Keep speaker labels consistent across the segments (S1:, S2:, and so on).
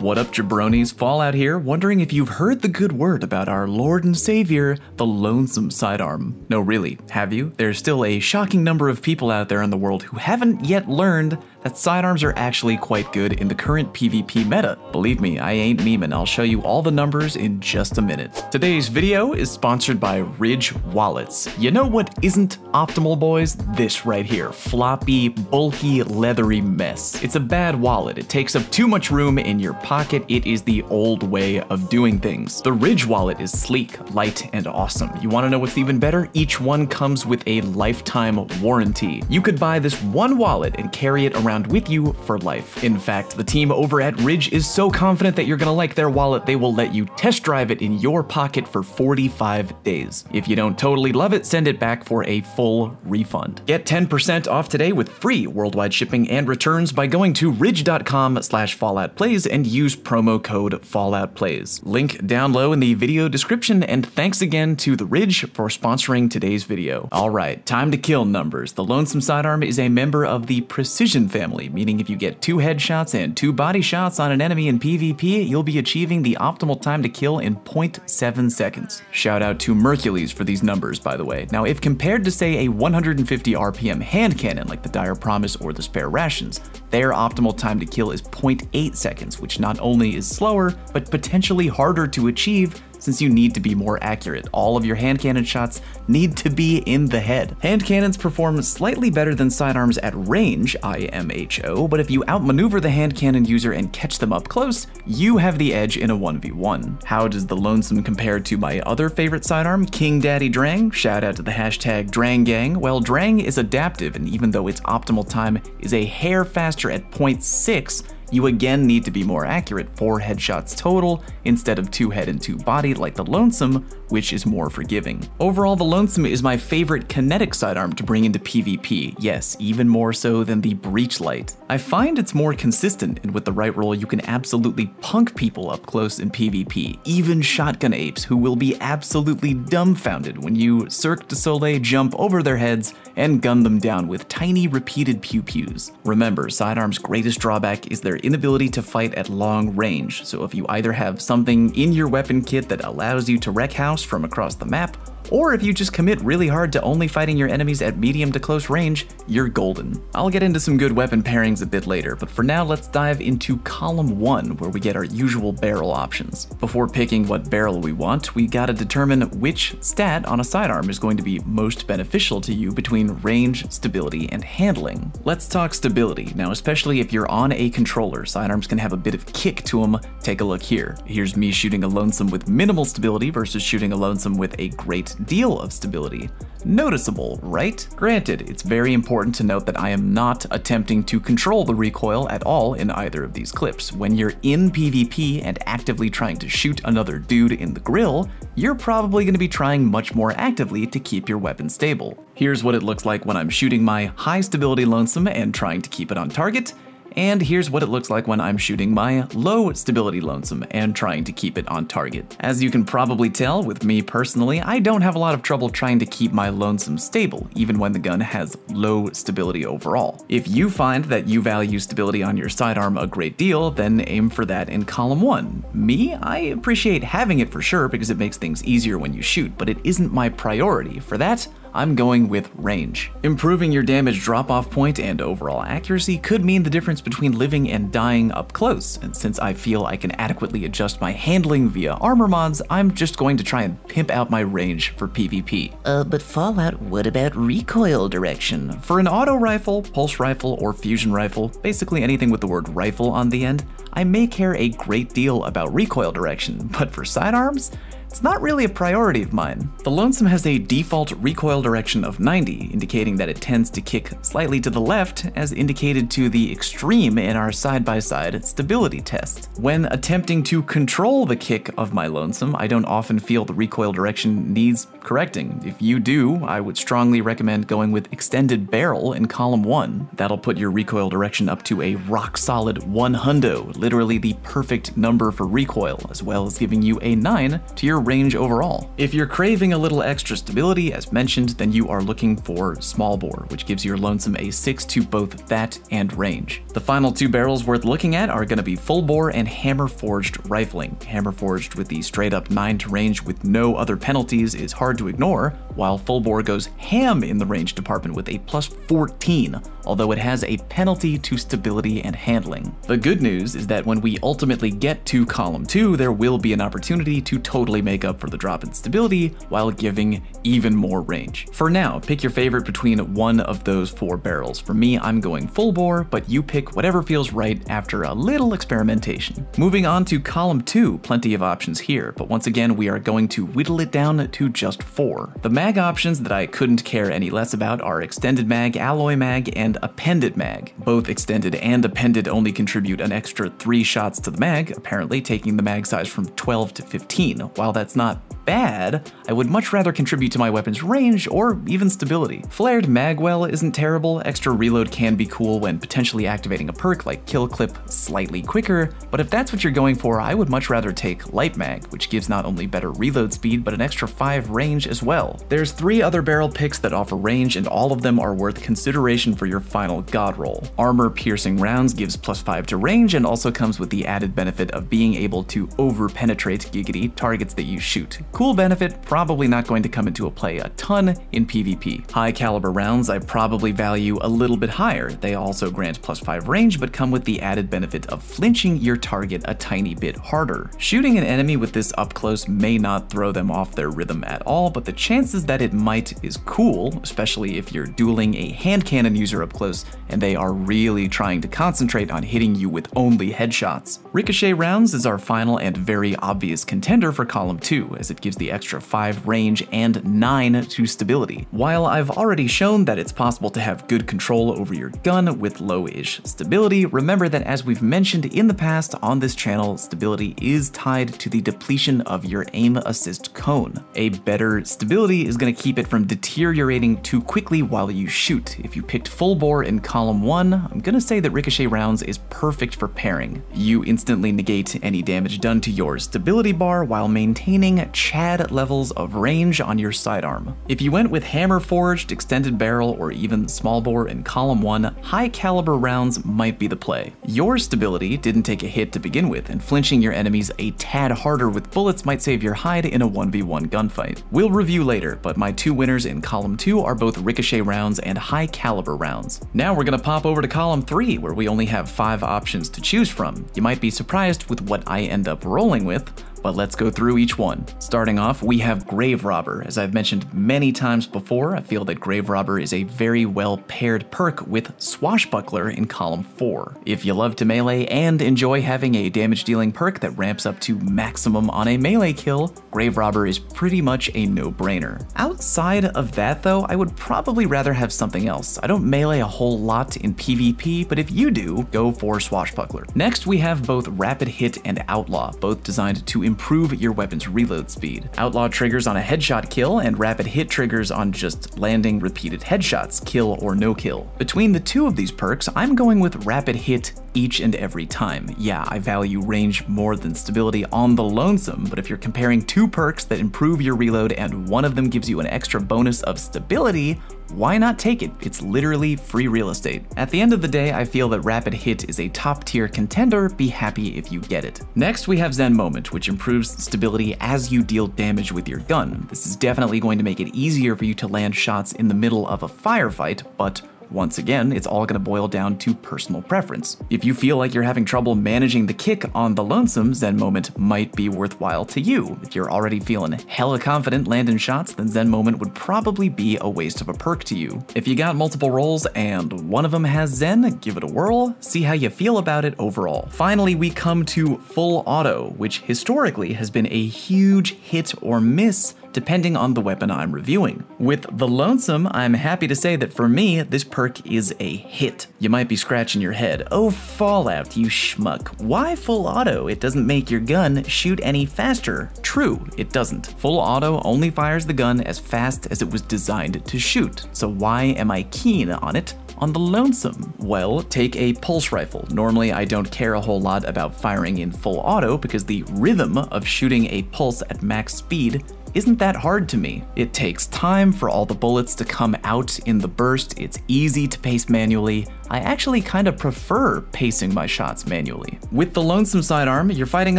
S1: What up, jabronis? Fallout here, wondering if you've heard the good word about our Lord and Savior, the Lonesome Sidearm. No, really, have you? There's still a shocking number of people out there in the world who haven't yet learned that sidearms are actually quite good in the current PvP meta. Believe me, I ain't memeing. I'll show you all the numbers in just a minute. Today's video is sponsored by Ridge Wallets. You know what isn't optimal, boys? This right here. Floppy, bulky, leathery mess. It's a bad wallet. It takes up too much room in your pocket. It is the old way of doing things. The Ridge Wallet is sleek, light, and awesome. You want to know what's even better? Each one comes with a lifetime warranty. You could buy this one wallet and carry it around with you for life. In fact, the team over at Ridge is so confident that you're gonna like their wallet, they will let you test drive it in your pocket for 45 days. If you don't totally love it, send it back for a full refund. Get 10% off today with free worldwide shipping and returns by going to ridge.com/falloutplays and use promo code falloutplays. Link down low in the video description, and thanks again to the Ridge for sponsoring today's video. Alright, time to kill numbers. The Lonesome Sidearm is a member of the Precision family, meaning if you get 2 headshots and 2 body shots on an enemy in PvP, you'll be achieving the optimal time to kill in 0.7 seconds. Shout out to Mercules for these numbers, by the way. Now, if compared to, say, a 150 RPM hand cannon like the Dire Promise or the Spare Rations, their optimal time to kill is 0.8 seconds, which not only is slower, but potentially harder to achieve since you need to be more accurate. All of your hand cannon shots need to be in the head. Hand cannons perform slightly better than sidearms at range, IMHO, but if you outmaneuver the hand cannon user and catch them up close, you have the edge in a 1v1. How does the Lonesome compare to my other favorite sidearm, King Daddy Drang? Shout out to the hashtag DrangGang. Well, Drang is adaptive, and even though its optimal time is a hair faster at 0.6, you again need to be more accurate, 4 headshots total instead of 2 head and 2 body like the Lonesome, which is more forgiving. Overall, the Lonesome is my favorite kinetic sidearm to bring into PvP. Yes, even more so than the Breachlight. I find it's more consistent, and with the right roll, you can absolutely punk people up close in PvP, even shotgun apes who will be absolutely dumbfounded when you Cirque du Soleil jump over their heads and gun them down with tiny repeated pew-pews. Remember, sidearms' greatest drawback is their inability to fight at long range, so if you either have something in your weapon kit that allows you to wreck house from across the map, or if you just commit really hard to only fighting your enemies at medium to close range, you're golden. I'll get into some good weapon pairings a bit later, but for now let's dive into column 1, where we get our usual barrel options. Before picking what barrel we want, we gotta determine which stat on a sidearm is going to be most beneficial to you between range, stability, and handling. Let's talk stability. Now, especially if you're on a controller, sidearms can have a bit of kick to them. Take a look here. Here's me shooting a Lonesome with minimal stability versus shooting a Lonesome with a great deal of stability. Noticeable, right? Granted, it's very important to note that I am not attempting to control the recoil at all in either of these clips. When you're in PvP and actively trying to shoot another dude in the grill, you're probably going to be trying much more actively to keep your weapon stable. Here's what it looks like when I'm shooting my high stability Lonesome and trying to keep it on target. And here's what it looks like when I'm shooting my low stability Lonesome and trying to keep it on target. As you can probably tell, with me personally, I don't have a lot of trouble trying to keep my Lonesome stable, even when the gun has low stability overall. If you find that you value stability on your sidearm a great deal, then aim for that in column 1. Me, I appreciate having it for sure because it makes things easier when you shoot, but it isn't my priority. For that, I'm going with range. Improving your damage drop-off point and overall accuracy could mean the difference between living and dying up close, and since I feel I can adequately adjust my handling via armor mods, I'm just going to try and pimp out my range for PvP.
S2: But Fallout, what about recoil direction?
S1: For an auto rifle, pulse rifle, or fusion rifle, basically anything with the word rifle on the end, I may care a great deal about recoil direction, but for sidearms, it's not really a priority of mine. The Lonesome has a default recoil direction of 90, indicating that it tends to kick slightly to the left, as indicated to the extreme in our side-by-side stability test. When attempting to control the kick of my Lonesome, I don't often feel the recoil direction needs correcting. If you do, I would strongly recommend going with extended barrel in column 1. That'll put your recoil direction up to a rock-solid 100, literally the perfect number for recoil, as well as giving you a 9 to your range overall. If you're craving a little extra stability, as mentioned, then you are looking for small bore, which gives your Lonesome a 6 to both that and range. The final two barrels worth looking at are going to be full bore and hammer forged rifling. Hammer forged with the straight up 9 to range with no other penalties is hard to ignore, while full bore goes ham in the range department with a plus 14, although it has a penalty to stability and handling. The good news is that when we ultimately get to column 2, there will be an opportunity to totally make up for the drop in stability while giving even more range. For now, pick your favorite between one of those 4 barrels. For me, I'm going full bore, but you pick whatever feels right after a little experimentation. Moving on to column 2, plenty of options here, but once again, we are going to whittle it down to just 4. The mag options that I couldn't care any less about are extended mag, alloy mag, and appended mag. Both extended and appended only contribute an extra 3 shots to the mag, apparently taking the mag size from 12 to 15. While that's not bad, I would much rather contribute to my weapon's range or even stability. Flared magwell isn't terrible. Extra reload can be cool when potentially activating a perk like kill clip slightly quicker, but if that's what you're going for, I would much rather take light mag, which gives not only better reload speed, but an extra 5 range as well. There's 3 other barrel picks that offer range, and all of them are worth consideration for your final god roll. Armor piercing rounds gives plus 5 to range and also comes with the added benefit of being able to over penetrate giggity targets that you shoot. Cool benefit, probably not going to come into play a ton in PvP. High caliber rounds I probably value a little bit higher. They also grant plus 5 range, but come with the added benefit of flinching your target a tiny bit harder. Shooting an enemy with this up close may not throw them off their rhythm at all, but the chances that it might is cool, especially if you're dueling a hand cannon user up close and they are really trying to concentrate on hitting you with only headshots. Ricochet rounds is our final and very obvious contender for column 2, as it gives the extra 5 range and 9 to stability. While I've already shown that it's possible to have good control over your gun with low-ish stability, remember that as we've mentioned in the past on this channel, stability is tied to the depletion of your aim assist cone. A better stability is going to keep it from deteriorating too quickly while you shoot. If you picked full bore in column 1, I'm going to say that ricochet rounds is perfect for pairing. You instantly negate any damage done to your stability bar while maintaining Chad levels of range on your sidearm. If you went with hammer forged, extended barrel, or even small bore in column 1, high caliber rounds might be the play. Your stability didn't take a hit to begin with, and flinching your enemies a tad harder with bullets might save your hide in a 1v1 gunfight. We'll review later, but my 2 winners in column 2 are both ricochet rounds and high caliber rounds. Now we're gonna pop over to column 3, where we only have 5 options to choose from. You might be surprised with what I end up rolling with, but let's go through each one. Starting off, we have Grave Robber. As I've mentioned many times before, I feel that Grave Robber is a very well paired perk with Swashbuckler in column 4. If you love to melee and enjoy having a damage dealing perk that ramps up to maximum on a melee kill, Grave Robber is pretty much a no-brainer. Outside of that though, I would probably rather have something else. I don't melee a whole lot in PvP, but if you do, go for Swashbuckler. Next, we have both Rapid Hit and Outlaw, both designed to improve your weapon's reload speed. Outlaw triggers on a headshot kill, and Rapid Hit triggers on just landing repeated headshots, kill or no kill. Between the 2 of these perks, I'm going with Rapid Hit each and every time. Yeah, I value range more than stability on the Lonesome, but if you're comparing 2 perks that improve your reload and one of them gives you an extra bonus of stability, why not take it? It's literally free real estate. At the end of the day, I feel that Rapid Hit is a top tier contender. Be happy if you get it. Next, we have Zen Moment, which improves stability as you deal damage with your gun. This is definitely going to make it easier for you to land shots in the middle of a firefight, but once again, it's all going to boil down to personal preference. If you feel like you're having trouble managing the kick on the Lonesome, Zen Moment might be worthwhile to you. If you're already feeling hella confident landing shots, then Zen Moment would probably be a waste of a perk to you. If you got multiple rolls and one of them has Zen, give it a whirl, see how you feel about it overall. Finally, we come to Full Auto, which historically has been a huge hit or miss depending on the weapon I'm reviewing. With the Lonesome, I'm happy to say that for me, this perk is a hit. You might be scratching your head, oh Fallout, you schmuck, why full auto? It doesn't make your gun shoot any faster. True, it doesn't. Full auto only fires the gun as fast as it was designed to shoot, so why am I keen on it? on the Lonesome? Well, take a pulse rifle. Normally, I don't care a whole lot about firing in full auto because the rhythm of shooting a pulse at max speed isn't that hard to me. It takes time for all the bullets to come out in the burst, it's easy to pace manually. I actually kind of prefer pacing my shots manually. With the Lonesome Sidearm, you're fighting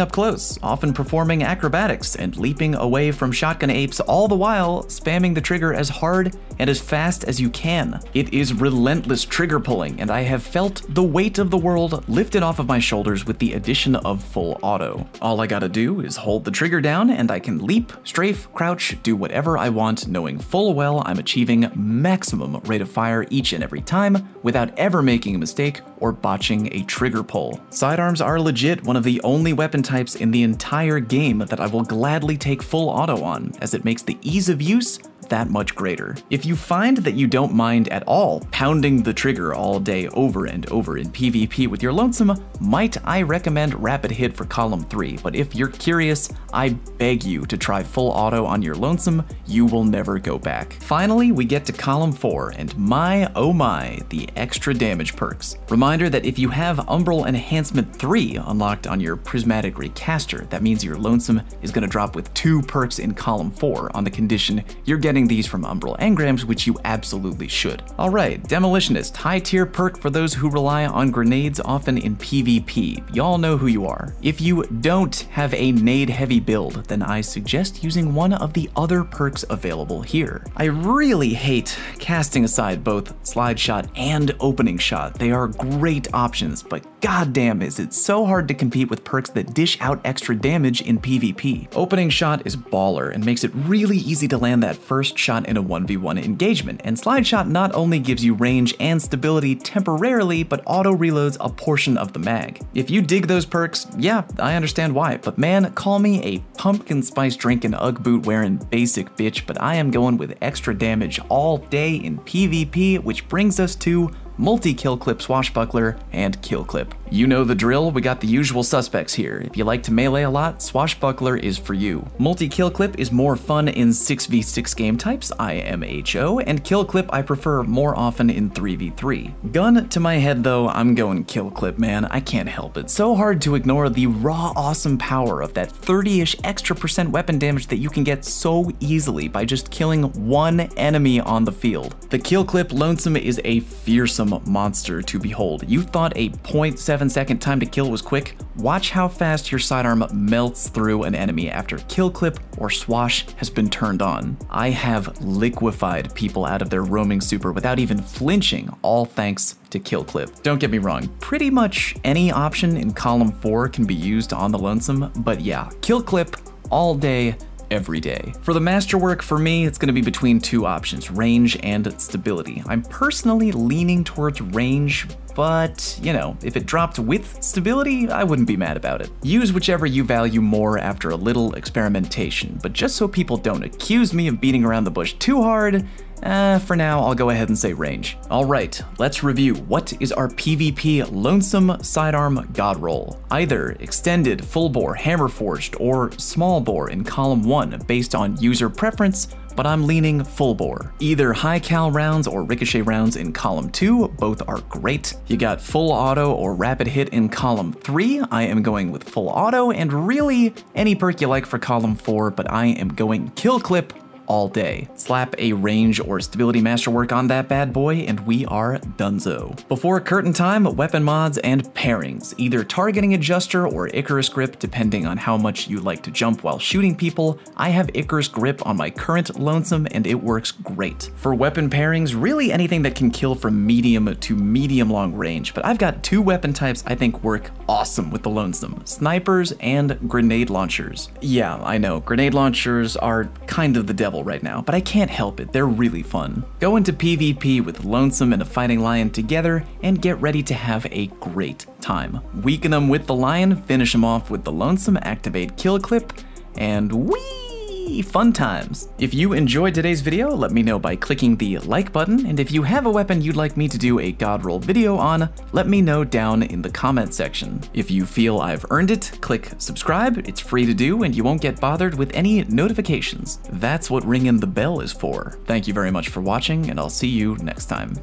S1: up close, often performing acrobatics and leaping away from shotgun apes, all the while spamming the trigger as hard and as fast as you can. It is relentless trigger pulling, and I have felt the weight of the world lifted off of my shoulders with the addition of full auto. All I gotta do is hold the trigger down and I can leap, strafe, crouch, do whatever I want, knowing full well I'm achieving maximum rate of fire each and every time without ever making a mistake or botching a trigger pull. Sidearms are legit one of the only weapon types in the entire game that I will gladly take full auto on, as it makes the ease of use that much greater. If you find that you don't mind at all pounding the trigger all day over and over in PvP with your Lonesome, might I recommend Rapid Hit for Column 3, but if you're curious, I beg you to try full auto on your Lonesome, you will never go back. Finally, we get to Column 4, and my oh my, the extra damage perks. Reminder that if you have Umbral Enhancement 3 unlocked on your Prismatic Recaster, that means your Lonesome is going to drop with 2 perks in Column 4 on the condition you're getting these from Umbral engrams, which you absolutely should. Alright, Demolitionist, high tier perk for those who rely on grenades often in PvP. Y'all know who you are. If you don't have a nade heavy build, then I suggest using one of the other perks available here. I really hate casting aside both slide shot and opening shot. They are great options, but goddamn is it so hard to compete with perks that dish out extra damage in PvP. Opening shot is baller and makes it really easy to land that first shot in a 1v1 engagement, and slide shot not only gives you range and stability temporarily, but auto reloads a portion of the mag. If you dig those perks, yeah, I understand why, but man, call me a pumpkin spice drinking Ugg boot wearing basic bitch, but I am going with extra damage all day in PvP, which brings us to multi-kill clip Swashbuckler and kill clip. You know the drill, we got the usual suspects here. If you like to melee a lot, Swashbuckler is for you. Multi-kill clip is more fun in 6v6 game types, IMHO, and kill clip I prefer more often in 3v3. Gun to my head though, I'm going kill clip, man, I can't help it. So hard to ignore the raw awesome power of that 30-ish extra % weapon damage that you can get so easily by just killing one enemy on the field. The kill clip Lonesome is a fearsome monster to behold. You thought a 0.7-second time to kill was quick? Watch how fast your sidearm melts through an enemy after kill clip or swash has been turned on. I have liquefied people out of their roaming super without even flinching, all thanks to kill clip. Don't get me wrong, pretty much any option in column 4 can be used on the Lonesome, but yeah, kill clip all day, every day. For the masterwork, for me, it's gonna be between 2 options, range and stability. I'm personally leaning towards range, but, you know, if it dropped with stability, I wouldn't be mad about it. Use whichever you value more after a little experimentation, but just so people don't accuse me of beating around the bush too hard, for now, I'll go ahead and say range. All right, let's review. What is our PvP Lonesome Sidearm God roll? Either extended, full bore, hammer forged, or small bore in column 1 based on user preference, but I'm leaning full bore. Either high cal rounds or ricochet rounds in column 2, both are great. You got full auto or rapid hit in column 3, I am going with full auto, and really any perk you like for column 4, but I am going kill clip all day. Slap a range or stability masterwork on that bad boy and we are donezo. Before curtain time, weapon mods and pairings, either targeting adjuster or Icarus grip depending on how much you like to jump while shooting people. I have Icarus grip on my current Lonesome and it works great. For weapon pairings, really anything that can kill from medium to medium long range, but I've got 2 weapon types I think work awesome with the Lonesome, snipers and grenade launchers. Yeah, I know, grenade launchers are kind of the devil right now, but I can't help it, they're really fun. Go into PvP with Lonesome and a Fighting Lion together and get ready to have a great time. Weaken them with the Lion, finish them off with the Lonesome, activate kill clip, and whee! Fun times. If you enjoyed today's video, let me know by clicking the like button, and if you have a weapon you'd like me to do a God roll video on, let me know down in the comment section. If you feel I've earned it, click subscribe, it's free to do and you won't get bothered with any notifications. That's what ringing the bell is for. Thank you very much for watching and I'll see you next time.